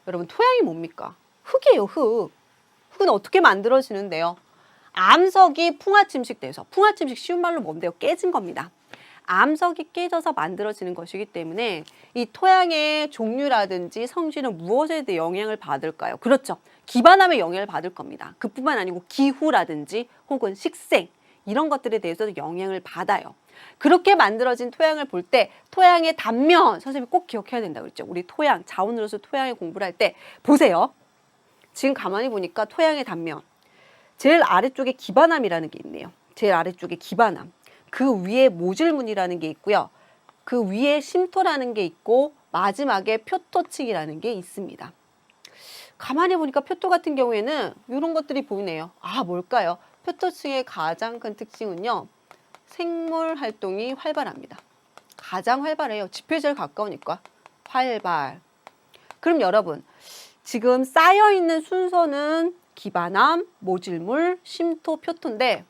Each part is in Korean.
여러분 토양이 뭡니까? 흙이에요, 흙. 흙은 어떻게 만들어지는데요? 암석이 풍화침식돼서, 풍화침식 쉬운 말로 뭔데요? 깨진 겁니다. 암석이 깨져서 만들어지는 것이기 때문에 이 토양의 종류라든지 성질은 무엇에 대해 영향을 받을까요? 그렇죠. 기반함에 영향을 받을 겁니다. 그뿐만 아니고 기후라든지 혹은 식생 이런 것들에 대해서도 영향을 받아요. 그렇게 만들어진 토양을 볼 때 토양의 단면, 선생님이 꼭 기억해야 된다고 그랬죠. 우리 토양, 자원으로서 토양의 공부를 할 때 보세요. 지금 가만히 보니까 토양의 단면, 제일 아래쪽에 기반함이라는 게 있네요. 제일 아래쪽에 기반함. 그 위에 모질문이라는 게 있고요. 그 위에 심토라는 게 있고 마지막에 표토층이라는 게 있습니다. 가만히 보니까 표토 같은 경우에는 이런 것들이 보이네요. 아, 뭘까요? 표토층의 가장 큰 특징은요. 생물 활동이 활발합니다. 가장 활발해요. 지표에 제일 가까우니까. 활발. 그럼 여러분, 지금 쌓여있는 순서는 기반함, 모질물, 심토, 표토인데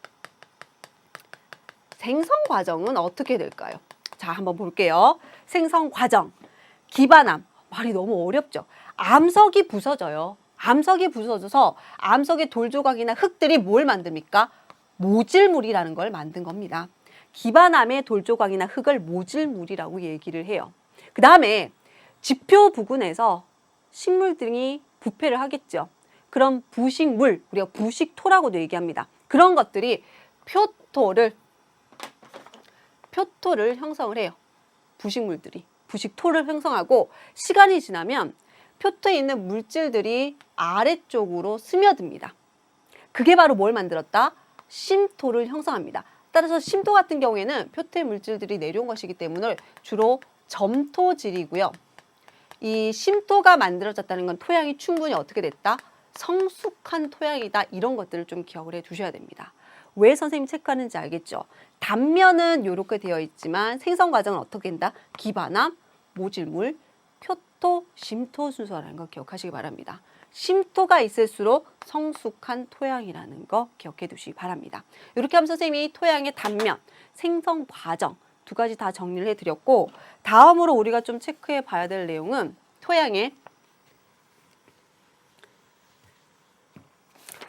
생성 과정은 어떻게 될까요? 자, 한번 볼게요. 생성 과정. 기반함. 말이 너무 어렵죠? 암석이 부서져요. 암석이 부서져서 암석의 돌조각이나 흙들이 뭘 만듭니까? 모질물이라는 걸 만든 겁니다. 기반함의 돌조각이나 흙을 모질물이라고 얘기를 해요. 그 다음에 지표 부근에서 식물 등이 부패를 하겠죠. 그럼 부식물, 우리가 부식토라고도 얘기합니다. 그런 것들이 표토를 형성을 해요. 부식물들이. 부식토를 형성하고 시간이 지나면 표토에 있는 물질들이 아래쪽으로 스며듭니다. 그게 바로 뭘 만들었다? 심토를 형성합니다. 따라서 심토 같은 경우에는 표토의 물질들이 내려온 것이기 때문에 주로 점토질이고요. 이 심토가 만들어졌다는 건 토양이 충분히 어떻게 됐다? 성숙한 토양이다. 이런 것들을 좀 기억을 해 두셔야 됩니다. 왜 선생님 체크하는지 알겠죠? 단면은 이렇게 되어 있지만 생성 과정은 어떻게 된다? 기반함, 모질물, 표토, 심토 순서라는 거 기억하시기 바랍니다. 심토가 있을수록 성숙한 토양이라는 거 기억해 두시기 바랍니다. 이렇게 하면 선생님이 토양의 단면, 생성 과정 두 가지 다 정리를 해드렸고 다음으로 우리가 좀 체크해 봐야 될 내용은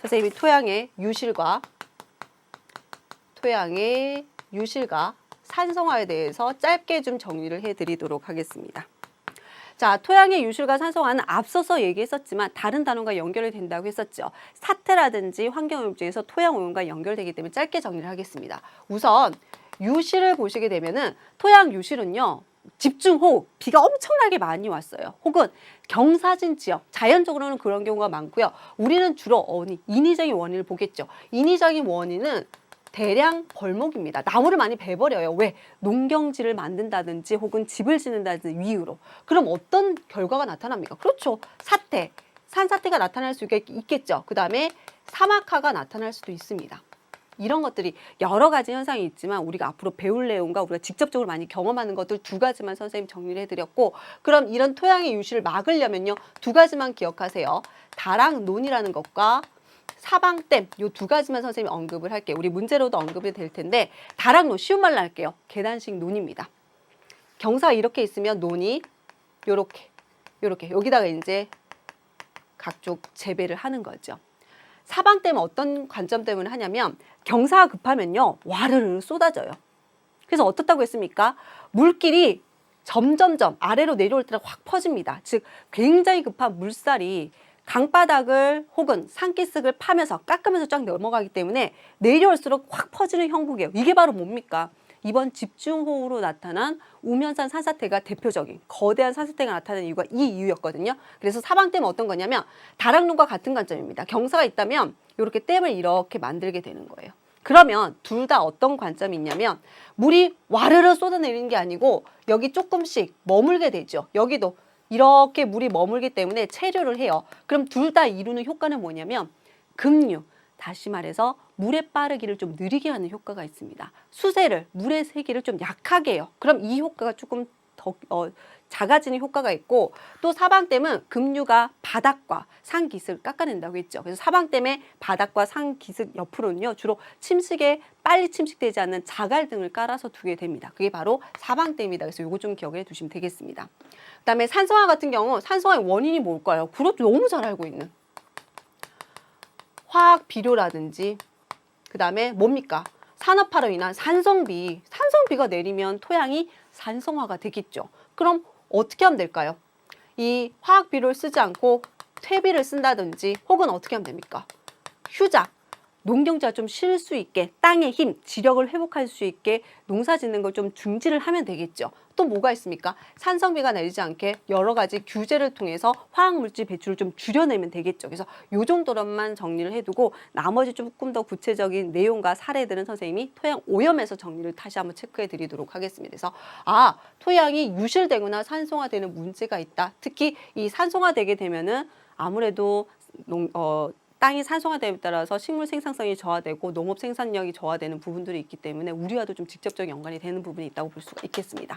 선생님이 토양의 유실과 산성화에 대해서 짧게 좀 정리를 해드리도록 하겠습니다. 자, 토양의 유실과 산성화는 앞서서 얘기했었지만 다른 단원과 연결이 된다고 했었죠. 사태라든지 환경오염 중에서 토양오염과 연결되기 때문에 짧게 정리를 하겠습니다. 우선 유실을 보시게 되면은 토양 유실은요. 집중호우, 비가 엄청나게 많이 왔어요. 혹은 경사진 지역, 자연적으로는 그런 경우가 많고요. 우리는 주로 인위적인 원인을 보겠죠. 인위적인 원인은 대량 벌목입니다. 나무를 많이 베버려요. 왜? 농경지를 만든다든지 혹은 집을 짓는다든지 이유로. 그럼 어떤 결과가 나타납니까? 그렇죠. 산사태가 나타날 수 있겠죠. 그 다음에 사막화가 나타날 수도 있습니다. 이런 것들이 여러 가지 현상이 있지만 우리가 앞으로 배울 내용과 우리가 직접적으로 많이 경험하는 것들 두 가지만 선생님 정리를 해드렸고 그럼 이런 토양의 유실을 막으려면요. 두 가지만 기억하세요. 다락논이라는 것과 사방댐 요 두 가지만 선생님이 언급을 할게요. 우리 문제로도 언급이 될 텐데 다락논 쉬운 말로 할게요. 계단식 논입니다. 경사가 이렇게 있으면 논이 요렇게 여기다가 이제 각종 재배를 하는 거죠. 사방댐은 어떤 관점 때문에 하냐면 경사가 급하면요. 와르르 쏟아져요. 그래서 어떻다고 했습니까? 물길이 점점점 아래로 내려올 때랑 확 퍼집니다. 즉 굉장히 급한 물살이 강바닥을 혹은 산기슭을 파면서 깎으면서 쫙 넘어가기 때문에 내려올수록 확 퍼지는 형국이에요. 이게 바로 뭡니까? 이번 집중호우로 나타난 우면산 산사태가 대표적인 거대한 산사태가 나타나는 이유가 이 이유였거든요. 그래서 사방댐은 어떤 거냐면 다락논과 같은 관점입니다. 경사가 있다면 이렇게 댐을 이렇게 만들게 되는 거예요. 그러면 둘 다 어떤 관점이 있냐면 물이 와르르 쏟아내리는 게 아니고 여기 조금씩 머물게 되죠. 여기도 이렇게 물이 머물기 때문에 체류를 해요. 그럼 둘 다 이루는 효과는 뭐냐면 급류, 다시 말해서 물의 빠르기를 좀 느리게 하는 효과가 있습니다. 수세를, 물의 세기를 좀 약하게 해요. 그럼 이 효과가 조금 더 작아지는 효과가 있고 또 사방댐은 급류가 바닥과 상기슭을 깎아낸다고 했죠. 그래서 사방댐의 바닥과 상기슭 옆으로는요 주로 침식에 빨리 침식되지 않는 자갈 등을 깔아서 두게 됩니다. 그게 바로 사방댐이다. 그래서 요거 좀 기억해 두시면 되겠습니다. 그다음에 산성화 같은 경우 산성화의 원인이 뭘까요? 그것도 너무 잘 알고 있는 화학 비료라든지 그다음에 뭡니까? 산업화로 인한 산성비가 내리면 토양이 산성화가 되겠죠. 그럼 어떻게 하면 될까요? 이 화학 비료를 쓰지 않고 퇴비를 쓴다든지 혹은 어떻게 하면 됩니까? 휴작, 농경자가 좀 쉴 수 있게 땅의 힘, 지력을 회복할 수 있게 농사 짓는 걸 좀 중지를 하면 되겠죠. 또 뭐가 있습니까? 산성비가 내리지 않게 여러 가지 규제를 통해서 화학물질 배출을 좀 줄여내면 되겠죠. 그래서 요 정도로만 정리를 해두고 나머지 조금 더 구체적인 내용과 사례들은 선생님이 토양 오염에서 정리를 다시 한번 체크해 드리도록 하겠습니다. 그래서 토양이 유실되거나 산성화되는 문제가 있다. 특히 이 산성화되게 되면은 아무래도 땅이 산성화됨에 따라서 식물 생산성이 저하되고 농업 생산력이 저하되는 부분들이 있기 때문에 우리와도 좀 직접적인 연관이 되는 부분이 있다고 볼 수가 있겠습니다.